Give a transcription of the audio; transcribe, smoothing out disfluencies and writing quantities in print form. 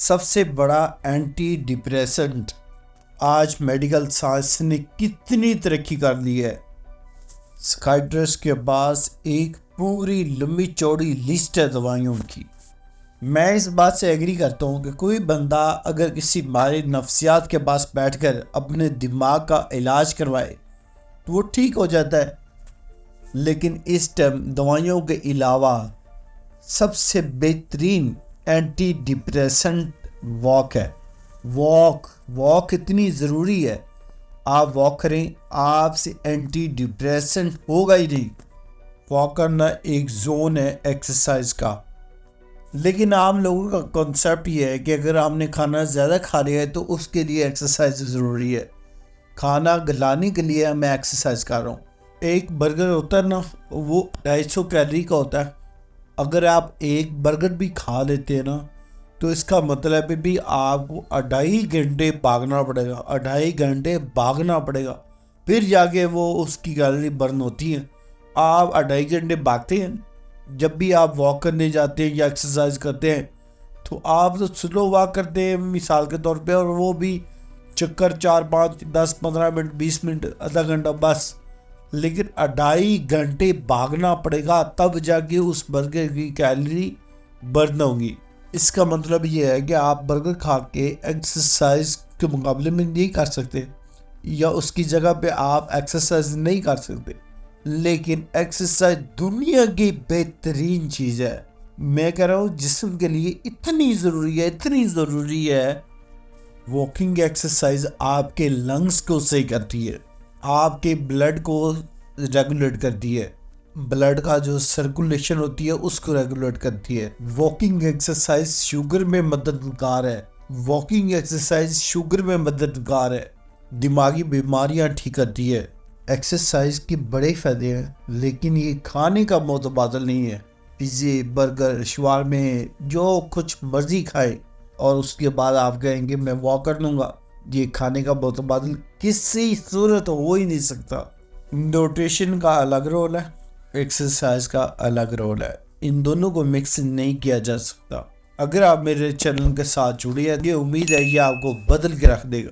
सबसे बड़ा anti depressant. आज मेडिकल साइंस ने कितनी तरक्की कर ली है। साइकियाट्रिस्ट के पास एक पूरी लंबी चौड़ी लिस्ट है दवाइयों की। मैं इस बात से एग्री करता हूँ कि कोई बंदा अगर किसी माहिर नफ्सियात के पास बैठकर अपने दिमाग का इलाज करवाए तो वो ठीक हो जाता है। लेकिन इस टाइम दवाइयों के अलावा सबसे बेहतरीन एंटी डिप्रेसेंट वॉक है। वॉक इतनी ज़रूरी है। आप वॉक करें, आपसे एंटी डिप्रेसेंट होगा ही नहीं। वॉक करना एक जोन है एक्सरसाइज का। लेकिन आम लोगों का कॉन्सेप्ट ये है कि अगर आपने खाना ज़्यादा खा लिया है तो उसके लिए एक्सरसाइज ज़रूरी है। खाना गलाने के लिए मैं एक्सरसाइज कर रहा हूँ। एक बर्गर होता है ना, वो 250 कैलोरी का होता है। अगर आप एक बर्गर भी खा लेते हैं ना तो इसका मतलब है भी आपको 2.5 घंटे भागना पड़ेगा। 2.5 घंटे भागना पड़ेगा फिर जाके वो उसकी कैलोरी बर्न होती है। आप 2.5 घंटे भागते हैं। जब भी आप वॉक करने जाते हैं या एक्सरसाइज करते हैं तो आप तो स्लो वॉक करते हैं मिसाल के तौर पे, और वो भी चक्कर 4 5 10 15 मिनट 20 मिनट आधा घंटा बस। लेकिन 2.5 घंटे भागना पड़ेगा तब जाके उस बर्गर की कैलोरी बर्न होगी। इसका मतलब ये है कि आप बर्गर खा के एक्सरसाइज के मुकाबले में नहीं कर सकते या उसकी जगह पे आप एक्सरसाइज नहीं कर सकते। लेकिन एक्सरसाइज दुनिया की बेहतरीन चीज़ है। मैं कह रहा हूँ जिस्म के लिए इतनी ज़रूरी है। वॉकिंग एक्सरसाइज आपके लंग्स को सही करती है, आपके ब्लड को रेगुलेट करती है, ब्लड का जो सर्कुलेशन होती है उसको रेगुलेट करती है। वॉकिंग एक्सरसाइज शुगर में मददगार है। दिमागी बीमारियां ठीक करती है। एक्सरसाइज के बड़े फायदे हैं, लेकिन ये खाने का मुतबादल नहीं है। पिज़्ज़े, बर्गर, शवारमे जो कुछ मर्जी खाए और उसके बाद आप कहेंगे मैं वॉक कर लूँगा। ये खाने का मुतबादल किसी सूरत हो ही नहीं सकता। न्यूट्रिशन का अलग रोल है, एक्सरसाइज का अलग रोल है। इन दोनों को मिक्स नहीं किया जा सकता। अगर आप मेरे चैनल के साथ जुड़े हैं, ये उम्मीद है ये आपको बदल के रख देगा।